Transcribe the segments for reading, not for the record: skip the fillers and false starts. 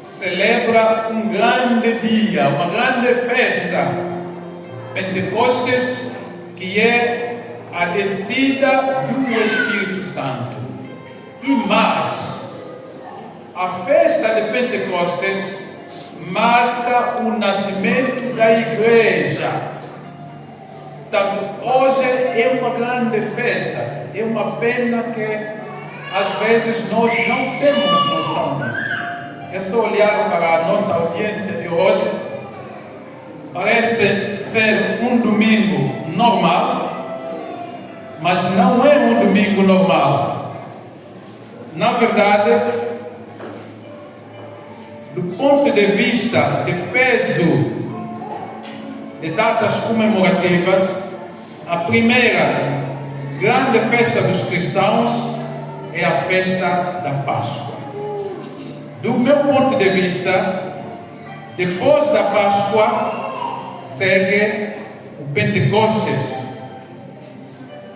celebra um grande dia, uma grande festa, Pentecostes, que é a descida do Espírito Santo. E mais, a festa de Pentecostes marca o nascimento da igreja. Portanto, hoje é uma grande festa. É uma pena que às vezes nós não temos noção disso. É só olhar para a nossa audiência de hoje. Parece ser um domingo normal, mas não é um domingo normal. Na verdade, do ponto de vista de peso de datas comemorativas, a primeira grande festa dos cristãos é a festa da Páscoa. Do meu ponto de vista, depois da Páscoa segue o Pentecostes.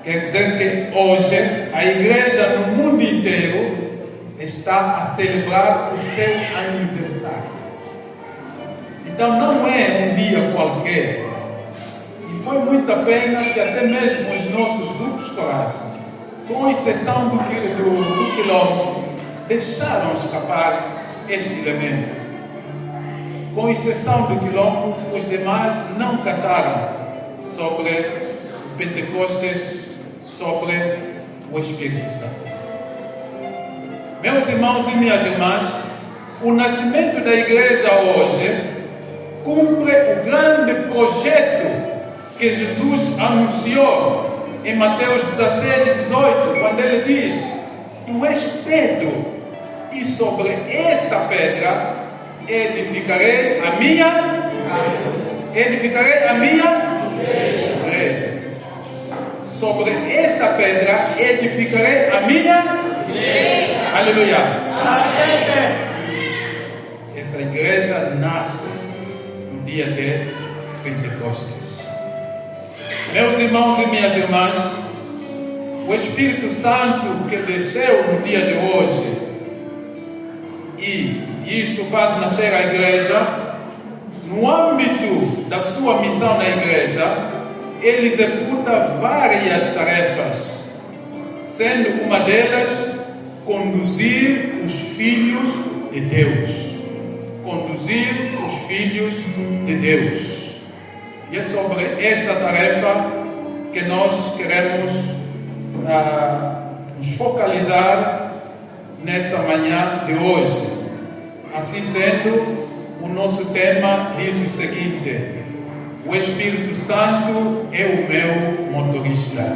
Quer dizer que hoje a igreja no mundo inteiro está a celebrar o seu aniversário. Então não é um dia qualquer. E foi muita pena que até mesmo os nossos grupos corais, com exceção do quilombo, deixaram escapar este elemento. Com exceção do quilombo, os demais não cantaram sobre Pentecostes, sobre o Espírito Santo. Meus irmãos e minhas irmãs, o nascimento da igreja hoje cumpre o grande projeto que Jesus anunciou em Mateus 16, 18, quando ele diz: Tu és Pedro, e sobre esta pedra edificarei a minha igreja. Sobre esta pedra edificarei a minha igreja. Aleluia. Essa igreja nasce no dia de Pentecostes. Meus irmãos e minhas irmãs, o Espírito Santo que desceu no dia de hoje, e isto faz nascer a igreja, no âmbito da sua missão na igreja, ele executa várias tarefas, sendo uma delas conduzir os filhos de Deus. Conduzir os filhos de Deus. E é sobre esta tarefa que nós queremos nos focalizar nessa manhã de hoje. Assim sendo, o nosso tema diz o seguinte: o Espírito Santo é o meu motorista.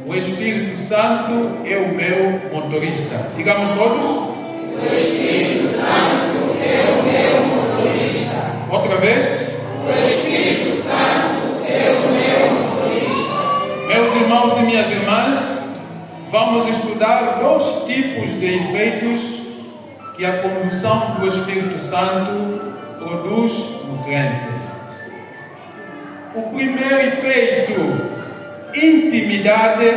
O Espírito Santo é o meu motorista. Digamos todos: o Espírito Santo é o meu motorista. Outra vez: o Espírito Santo é o meu motorista. Meus irmãos e minhas irmãs, vamos estudar dois tipos de efeitos que a condução do Espírito Santo produz no crente. O primeiro efeito: intimidade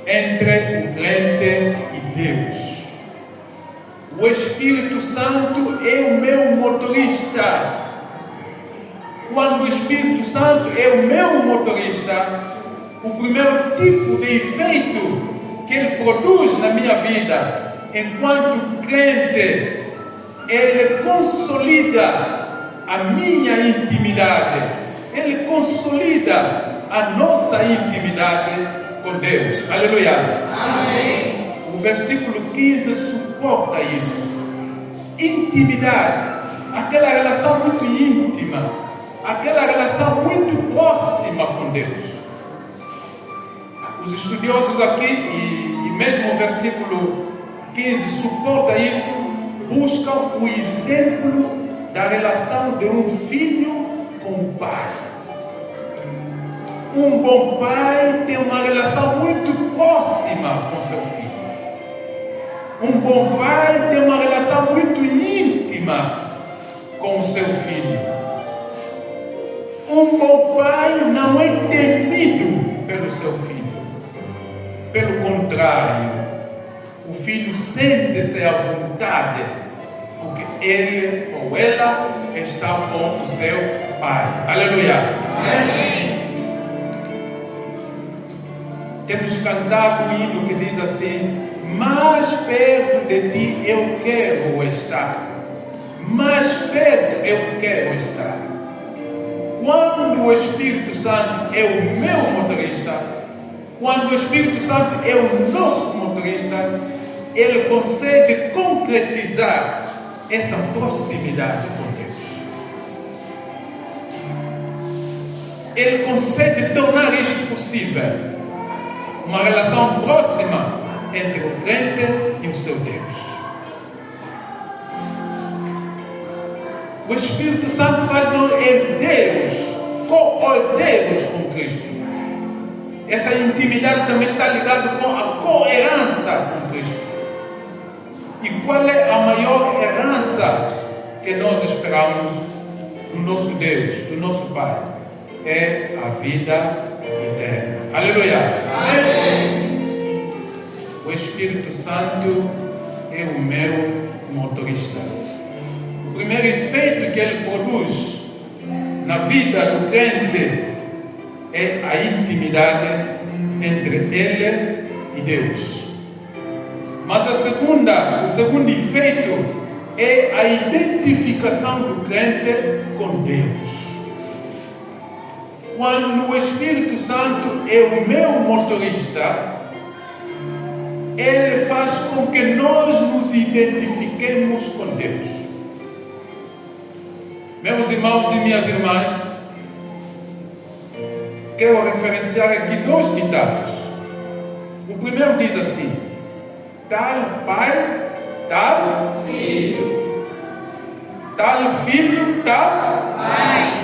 entre o crente e Deus. O Espírito Santo é o meu motorista. Quando o Espírito Santo é o meu motorista, o primeiro tipo de efeito que ele produz na minha vida, enquanto crente, ele consolida a minha intimidade. Ele consolida a nossa intimidade com Deus. Aleluia. Amém. O versículo 15 suporta isso. Intimidade, aquela relação muito íntima, aquela relação muito próxima com Deus. Os estudiosos aqui, e mesmo o versículo 15 suporta isso, buscam o exemplo da relação de um filho com o pai. Um bom pai tem uma relação muito próxima com seu filho. Um bom pai tem uma relação muito íntima com o seu filho. Um bom pai não é temido pelo seu filho. Pelo contrário, o filho sente-se à vontade porque ele ou ela está com o seu Pai. Aleluia. Amém. Temos cantado um hino que diz assim: mais perto de ti eu quero estar. Mais perto eu quero estar. Quando o Espírito Santo é o meu motorista, quando o Espírito Santo é o nosso motorista, ele consegue concretizar essa proximidade com Deus. Ele consegue tornar isto possível. Uma relação próxima entre o crente e o seu Deus. O Espírito Santo faz-nos herdeiros, co-herdeiros com Cristo. Essa intimidade também está ligada com a co-herança com Cristo. E qual é a maior herança que nós esperamos do nosso Deus, do nosso Pai? É a vida eterna. Aleluia. Amém. O Espírito Santo é o meu motorista. O primeiro efeito que ele produz na vida do crente é a intimidade entre ele e Deus. Mas o segundo efeito é a identificação do crente com Deus. Quando o Espírito Santo é o meu motorista, ele faz com que nós nos identifiquemos com Deus. Meus irmãos e minhas irmãs, quero referenciar aqui dois ditados. O primeiro diz assim: tal pai, tal filho. Tal filho, tal Pai.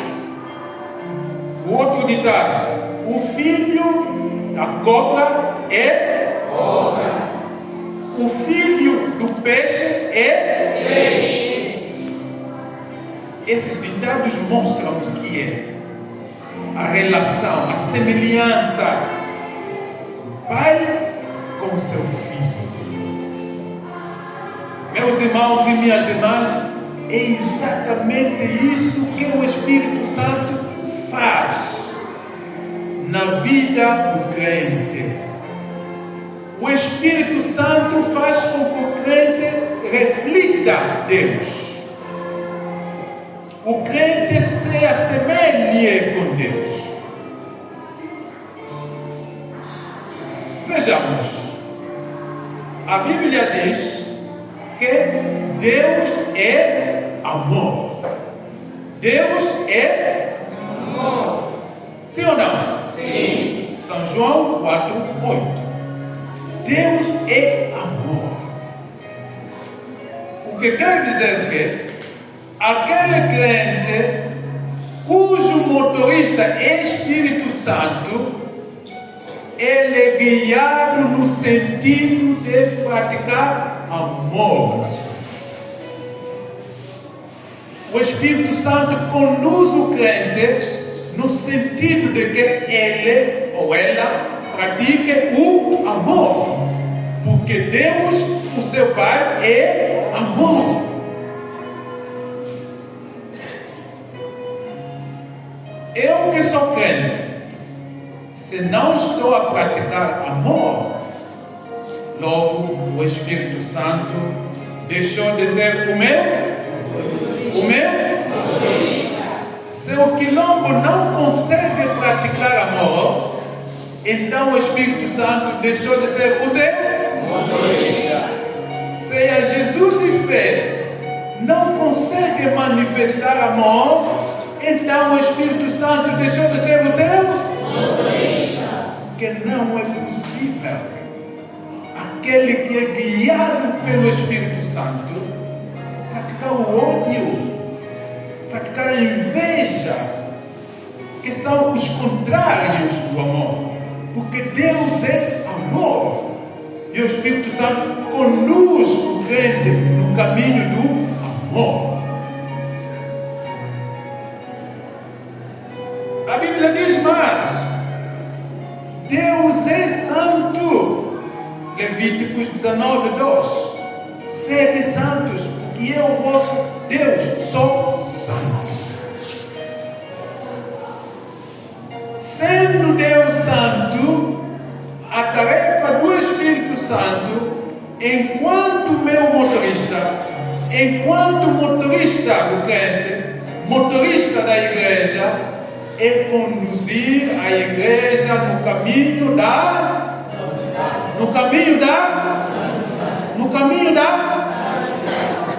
O outro ditado: o filho da cobra é Cobra. o filho do peixe é Peixe. Esses ditados mostram o que é a relação, a semelhança do pai com o seu filho. Meus irmãos e minhas irmãs, é exatamente isso que o Espírito Santo faz na vida do crente. O Espírito Santo faz com que o crente reflita Deus. O crente se assemelhe com Deus. Vejamos, a Bíblia diz que Deus é amor. Deus é Amor. sim ou não? Sim. São João 4:8. Deus é amor. O que quer dizer que aquele crente cujo motorista é Espírito Santo, ele é guiado no sentido de praticar amor na sua vida. O Espírito Santo conduz o crente no sentido de que ele ou ela pratique o amor, porque Deus, o seu Pai, é amor. Eu que sou crente, se não estou a praticar amor, logo o Espírito Santo deixou de ser o meu? Se o quilombo não consegue praticar amor, então o Espírito Santo deixou de ser o seu? Se a Jesus e fé não consegue manifestar amor, então o Espírito Santo deixou de ser o seu? Que não é possível aquele que é guiado pelo Espírito Santo praticar o ódio, praticar a inveja, que são os contrários do amor, porque Deus é amor e o Espírito Santo conduz o crente no caminho do amor. A Bíblia diz mais: Deus é santo. Levíticos 19:2. Sede santos, porque e eu, vosso Deus, sou santo. Sendo Deus santo, a tarefa do Espírito Santo, enquanto meu motorista, enquanto motorista do crente, motorista da igreja, é conduzir a igreja no caminho da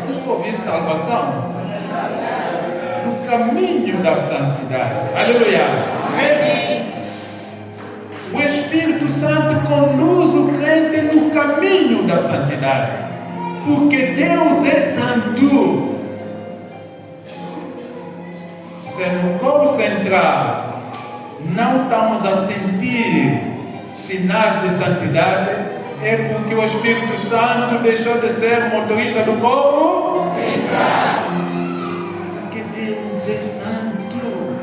não estou ouvindo salvação, no caminho da santidade. Aleluia. Amém. O Espírito Santo conduz o crente no caminho da santidade, porque Deus é santo. Se no concentrar não estamos a sentir sinais de santidade, é porque o Espírito Santo deixou de ser motorista do corpo. Porque Deus é santo.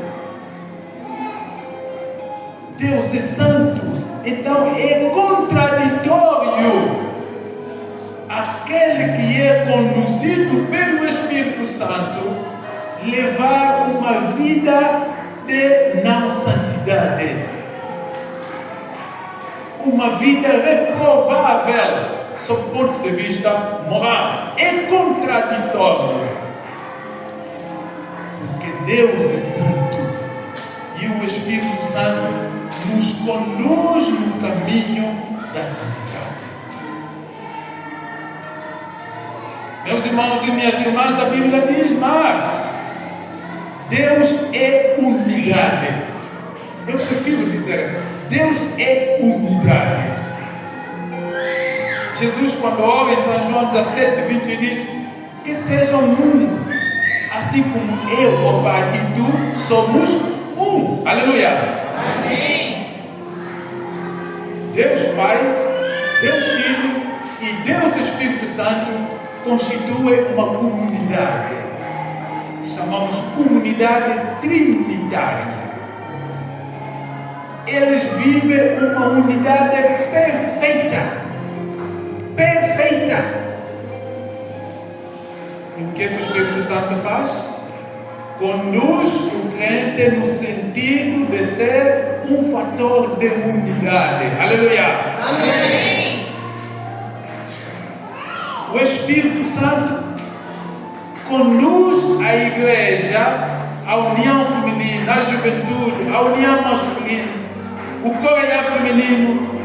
Deus é santo. Então é contraditório aquele que é conduzido pelo Espírito Santo levar uma vida de não santidade, uma vida reprovável sob o ponto de vista moral. É contraditório, porque Deus é santo e o Espírito Santo nos conduz no caminho da santidade. Meus irmãos e minhas irmãs, a Bíblia diz mais: Deus é unidade. Eu prefiro dizer assim: Deus é unidade. Jesus, quando ora em São João 17:20, diz: que sejam um, assim como eu, o Pai e tu somos um. Aleluia. Amém. Deus Pai, Deus Filho e Deus Espírito Santo constituem uma comunidade. Chamamos comunidade trinitária. Eles vivem uma unidade perfeita. Perfeita. E o que o Espírito Santo faz? Conduz o crente no sentido de ser um fator de unidade. Aleluia. Amém. O Espírito Santo conduz a igreja, a união feminina, a juventude, a união masculina, o coreia feminino,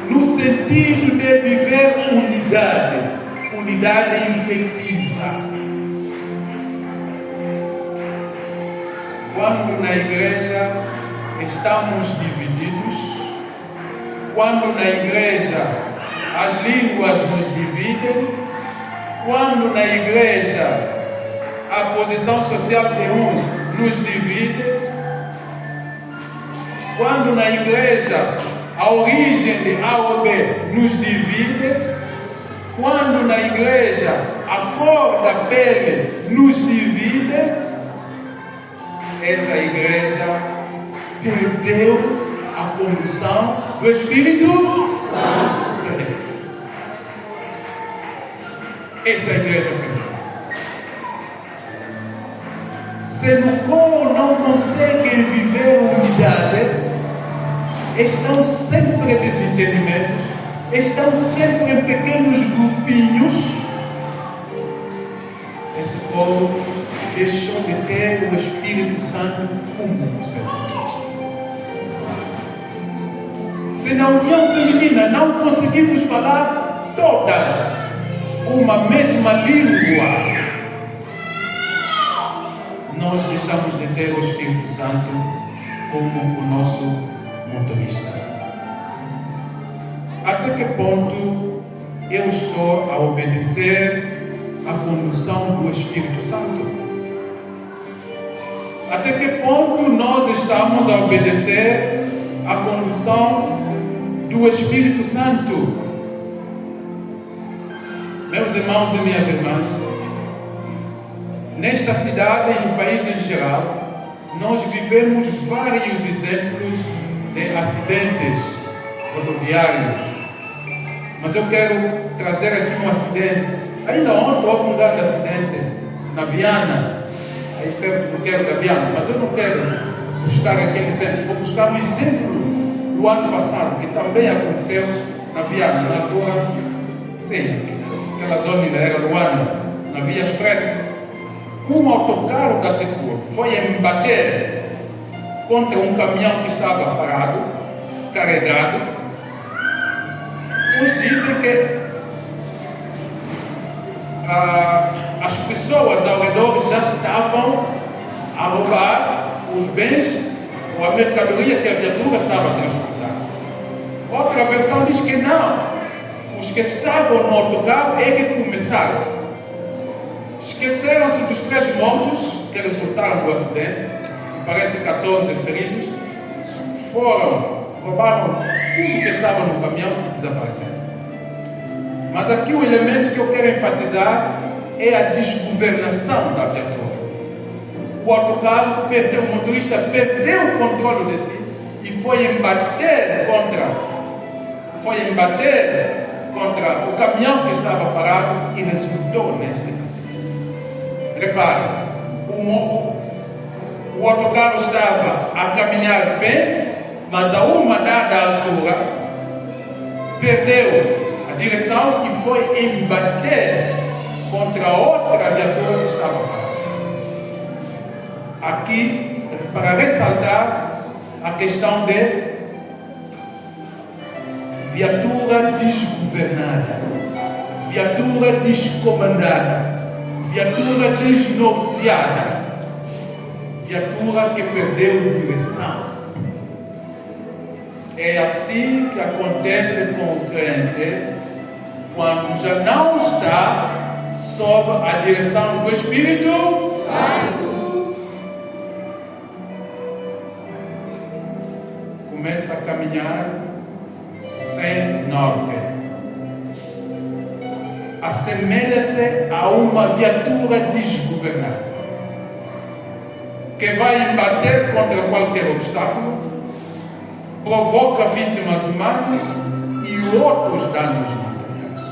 no sentido de viver unidade efetiva. Quando na igreja estamos divididos, quando na igreja as línguas nos dividem, quando na igreja a posição social de uns nos divide, quando na igreja a origem de A ou B nos divide, quando na igreja a cor da pele nos divide, essa igreja perdeu a condução do Espírito Santo. Essa igreja perdeu. Se no corpo não conseguem viver unidade, estão sempre em desentendimentos, estão sempre em pequenos grupinhos, esse povo deixou de ter o Espírito Santo como o seu Cristo. Se na união feminina não conseguimos falar todas uma mesma língua, nós deixamos de ter o Espírito Santo como o nosso motorista. Até que ponto eu estou a obedecer à condução do Espírito Santo? Até que ponto nós estamos a obedecer à condução do Espírito Santo? Meus irmãos e minhas irmãs, nesta cidade e no país em geral, nós vivemos vários exemplos de acidentes rodoviários. Mas eu quero trazer aqui um acidente Ainda ontem houve um grande acidente na Viana, aí perto do Quero da Viana, mas eu não quero buscar aquele exemplo, vou buscar um exemplo do ano passado, que também aconteceu na Viana, na altura, sim, aquela zona ainda era Luanda, na Via Expressa. Um autocarro da Tecur foi embater contra um caminhão que estava parado, carregado. Uns dizem que as pessoas ao redor já estavam a roubar os bens ou a mercadoria que a viatura estava a transportar. Outra versão diz que não, os que estavam no autocarro é que começaram. Esqueceram-se dos 3 mortos que resultaram do acidente, parece 14 feridos, roubaram tudo que estava no caminhão e desapareceram. Mas aqui o elemento que eu quero enfatizar é a desgovernação da viatura. O autocarro perdeu, o motorista perdeu o controle de si e foi embater contra o caminhão que estava parado e resultou neste acidente. Repare, o autocarro estava a caminhar bem, mas a uma dada altura perdeu a direção e foi embater contra outra viatura que estava parada. Aqui, para ressaltar a questão de viatura desgovernada, viatura descomandada, viatura desnorteada, viatura que perdeu direção. É assim que acontece com o crente quando já não está sob a direção do Espírito Santo. Começa a caminhar sem norte. Assemelha-se a uma viatura desgovernada que vai embater contra qualquer obstáculo, provoca vítimas humanas e outros danos materiais.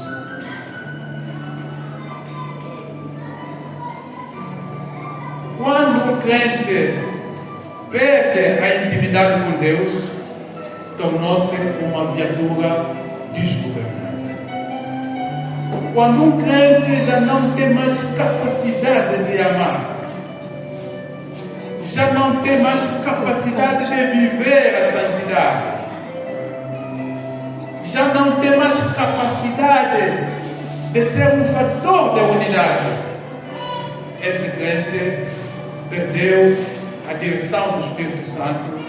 Quando um crente perde a intimidade com Deus, tornou-se uma viatura desgovernada. Quando um crente já não tem mais capacidade de amar, já não tem mais capacidade de viver a santidade, já não tem mais capacidade de ser um fator de unidade, esse crente perdeu a direção do Espírito Santo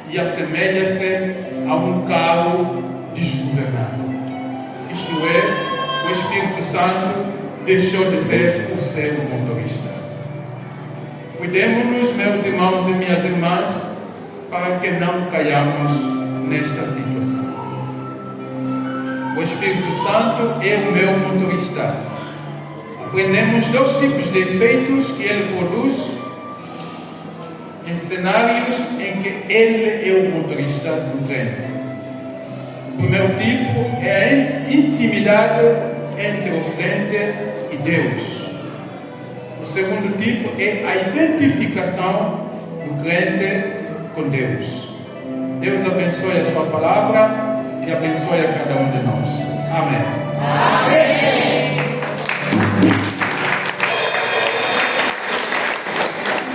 e assemelha-se a um carro desgovernado. Isto é, o Espírito Santo deixou de ser o seu motorista. Cuidemos-nos, meus irmãos e minhas irmãs, para que não caiamos nesta situação. O Espírito Santo é o meu motorista. Aprendemos 2 tipos de efeitos que ele produz em cenários em que ele é o motorista do crente. O primeiro tipo é a intimidade entre o crente e Deus. O segundo tipo é a identificação do crente com Deus. Deus abençoe a sua palavra e abençoe a cada um de nós. Amém. Amém.